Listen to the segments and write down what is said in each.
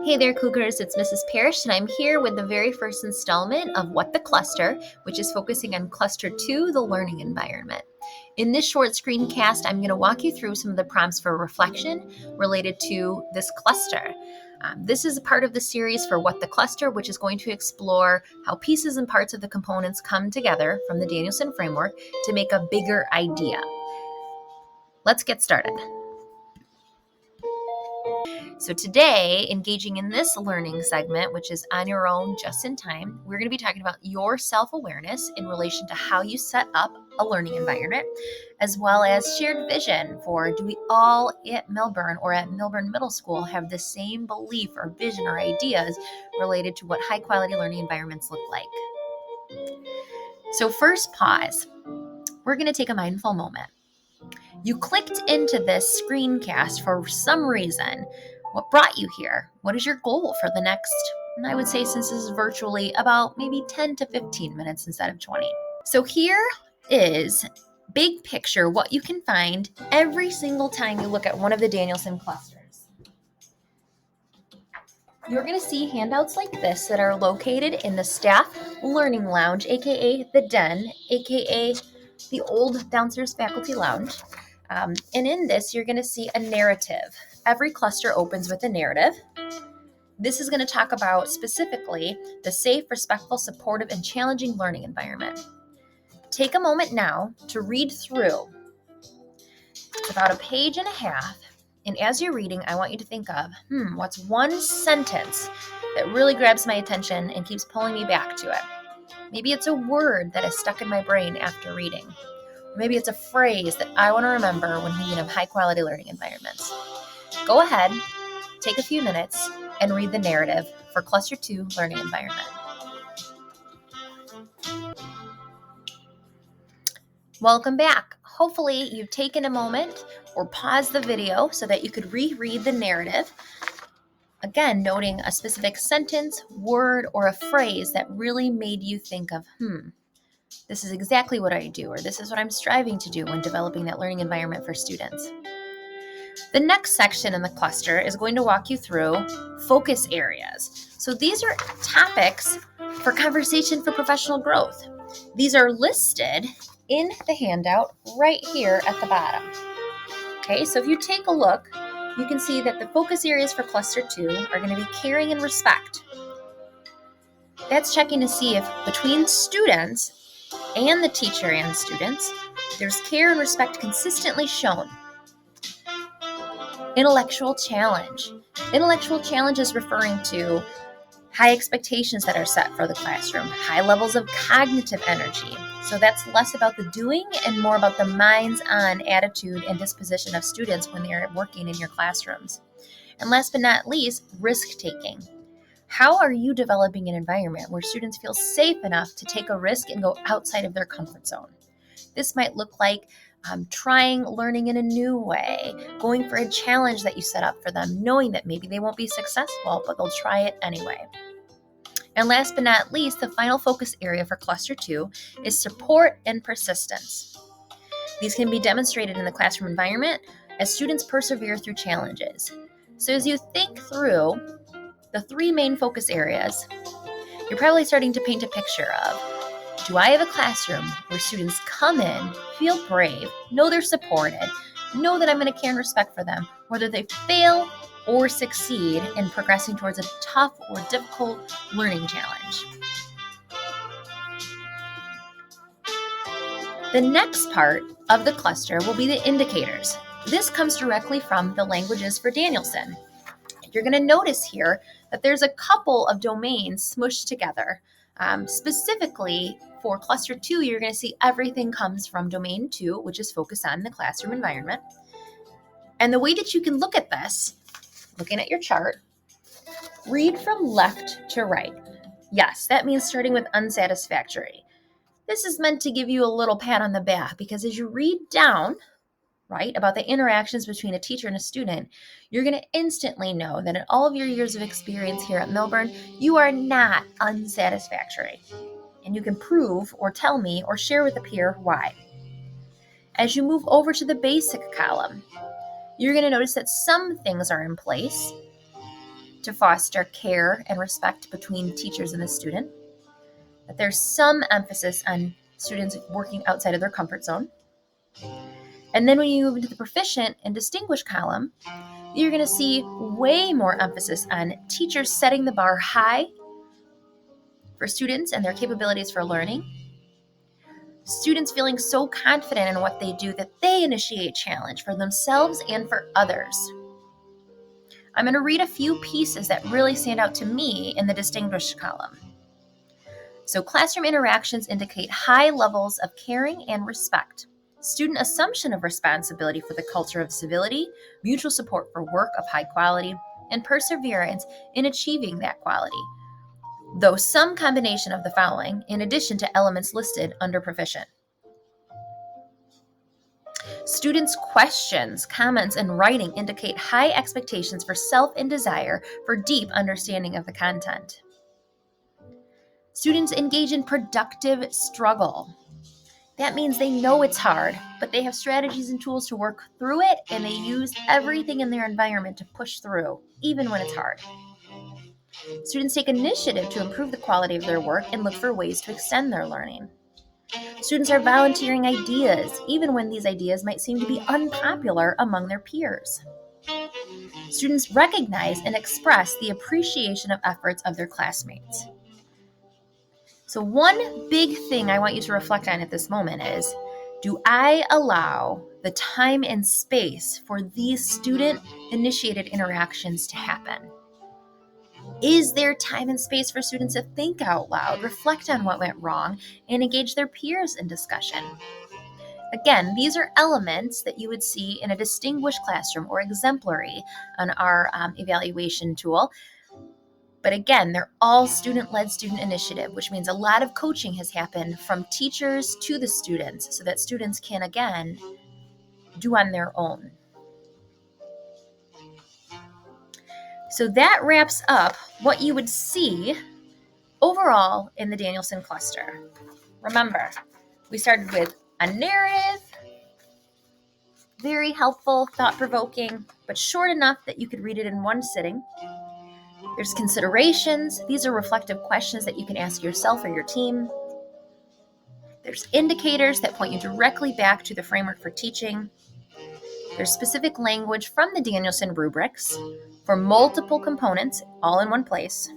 Hey there, Cougars. It's Mrs. Parrish, and I'm here with the very first installment of What the Cluster, which is focusing on Cluster 2, the learning environment. In this short screencast, I'm going to walk you through some of the prompts for reflection related to this cluster. This is a part of the series for What the Cluster, which is going to explore how pieces and parts of the components come together from the Danielson framework to make a bigger idea. Let's get started. So today, engaging in this learning segment, which is on your own, just in time, we're going to be talking about your self-awareness in relation to how you set up a learning environment, as well as shared vision for, do we all at Milburn or at Milburn Middle School have the same belief or vision or ideas related to what high-quality learning environments look like? So first, pause. We're going to take a mindful moment. You clicked into this screencast for some reason. What brought you here? What is your goal for the next, and I would say since this is virtually, about maybe 10 to 15 minutes instead of 20. So here is big picture what you can find every single time you look at one of the Danielson clusters. You're going to see handouts like this that are located in the staff learning lounge, aka the den, aka the old downstairs faculty lounge. And in this, you're going to see a narrative. Every cluster opens with a narrative. This is going to talk about specifically the safe, respectful, supportive, and challenging learning environment. Take a moment now to read through. It's about a page and a half. And as you're reading, I want you to think of, what's one sentence that really grabs my attention and keeps pulling me back to it? Maybe it's a word that is stuck in my brain after reading. Maybe it's a phrase that I want to remember when thinking of high-quality learning environments. Go ahead, take a few minutes, and read the narrative for Cluster 2 Learning Environment. Welcome back. Hopefully you've taken a moment or paused the video so that you could reread the narrative. Again, noting a specific sentence, word, or a phrase that really made you think of, this is exactly what I do, or this is what I'm striving to do when developing that learning environment for students. The next section in the cluster is going to walk you through focus areas. So these are topics for conversation for professional growth. These are listed in the handout right here at the bottom. Okay, so if you take a look, you can see that the focus areas for cluster 2 are going to be caring and respect. That's checking to see if between students and the teacher and students, there's care and respect consistently shown. Intellectual challenge. Intellectual challenge is referring to high expectations that are set for the classroom, high levels of cognitive energy. So that's less about the doing and more about the minds-on attitude and disposition of students when they're working in your classrooms. And last but not least, risk-taking. How are you developing an environment where students feel safe enough to take a risk and go outside of their comfort zone? This might look like trying learning in a new way, going for a challenge that you set up for them, knowing that maybe they won't be successful, but they'll try it anyway. And last but not least, the final focus area for Cluster 2 is support and persistence. These can be demonstrated in the classroom environment as students persevere through challenges. So as you think through the three main focus areas, you're probably starting to paint a picture of, do I have a classroom where students come in, feel brave, know they're supported, know that I'm going to care and respect for them, whether they fail or succeed in progressing towards a tough or difficult learning challenge? The next part of the cluster will be the indicators. This comes directly from the Languages for Danielson. You're going to notice here that there's a couple of domains smushed together. Specifically for Cluster 2, you're going to see everything comes from Domain 2, which is focused on the classroom environment. And the way that you can look at this, looking at your chart, read from left to right. Yes, that means starting with unsatisfactory. This is meant to give you a little pat on the back because as you read down, right, about the interactions between a teacher and a student, you're going to instantly know that in all of your years of experience here at Milburn, you are not unsatisfactory. And you can prove or tell me or share with a peer why. As you move over to the basic column, you're going to notice that some things are in place to foster care and respect between teachers and the student, that there's some emphasis on students working outside of their comfort zone. And then when you move into the proficient and distinguished column, you're going to see way more emphasis on teachers setting the bar high for students and their capabilities for learning. Students feeling so confident in what they do that they initiate challenge for themselves and for others. I'm going to read a few pieces that really stand out to me in the distinguished column. So classroom interactions indicate high levels of caring and respect. Student assumption of responsibility for the culture of civility, mutual support for work of high quality, and perseverance in achieving that quality, though some combination of the following, in addition to elements listed under proficient. Students' questions, comments, and writing indicate high expectations for self and desire for deep understanding of the content. Students engage in productive struggle. That means they know it's hard, but they have strategies and tools to work through it, and they use everything in their environment to push through, even when it's hard. Students take initiative to improve the quality of their work and look for ways to extend their learning. Students are volunteering ideas, even when these ideas might seem to be unpopular among their peers. Students recognize and express the appreciation of efforts of their classmates. So one big thing I want you to reflect on at this moment is, do I allow the time and space for these student-initiated interactions to happen? Is there time and space for students to think out loud, reflect on what went wrong, and engage their peers in discussion? Again, these are elements that you would see in a distinguished classroom or exemplary on our evaluation tool. But again, they're all student-led student initiative, which means a lot of coaching has happened from teachers to the students so that students can, again, do on their own. So that wraps up what you would see overall in the Danielson cluster. Remember, we started with a narrative, very helpful, thought-provoking, but short enough that you could read it in one sitting. There's considerations. These are reflective questions that you can ask yourself or your team. There's indicators that point you directly back to the framework for teaching. There's specific language from the Danielson rubrics for multiple components all in one place.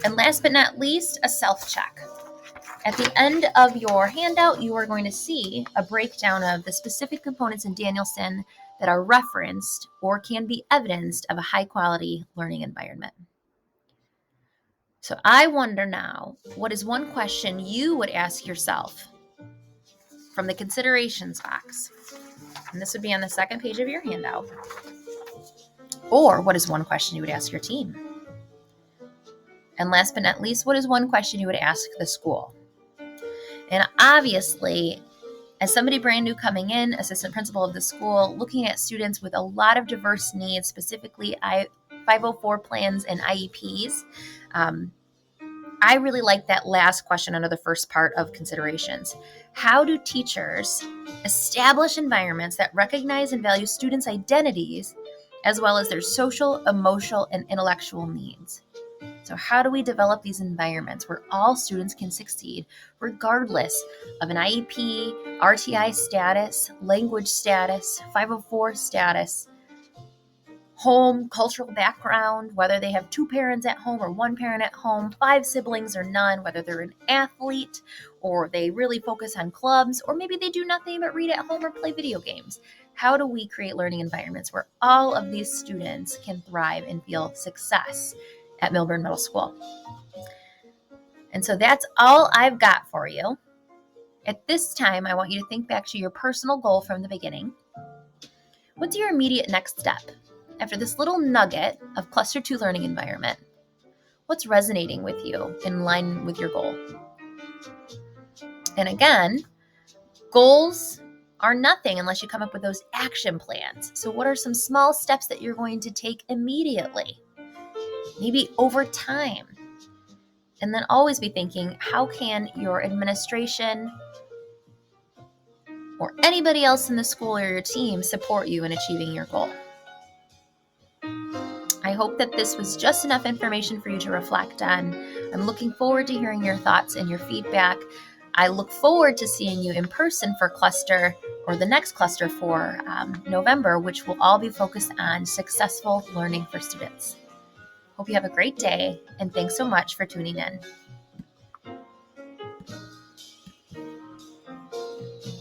And last but not least, a self-check. At the end of your handout, you are going to see a breakdown of the specific components in Danielson that are referenced or can be evidenced of a high-quality learning environment. So I wonder now, what is one question you would ask yourself from the considerations box? And this would be on the second page of your handout. Or what is one question you would ask your team? And last but not least, what is one question you would ask the school? And obviously, as somebody brand new coming in, assistant principal of the school, looking at students with a lot of diverse needs, specifically 504 plans and IEPs, I really like that last question under the first part of considerations. How do teachers establish environments that recognize and value students' identities as well as their social, emotional, and intellectual needs? So how do we develop these environments where all students can succeed regardless of an IEP, RTI status, language status, 504 status, home, cultural background, whether they have two parents at home or one parent at home, 5 siblings or none, whether they're an athlete or they really focus on clubs, or maybe they do nothing but read at home or play video games? How do we create learning environments where all of these students can thrive and feel success at Milburn Middle School? And so that's all I've got for you. At this time, I want you to think back to your personal goal from the beginning. What's your immediate next step? After this little nugget of Cluster 2 learning environment, what's resonating with you in line with your goal? And again, goals are nothing unless you come up with those action plans. So what are some small steps that you're going to take immediately? Maybe over time. And then always be thinking, how can your administration or anybody else in the school or your team support you in achieving your goal? I hope hope that this was just enough information for you to reflect on. I'm looking forward to hearing your thoughts and your feedback. I look forward to seeing you in person for cluster or the next cluster for November, which will all be focused on successful learning for students. Hope you have a great day, and thanks so much for tuning in.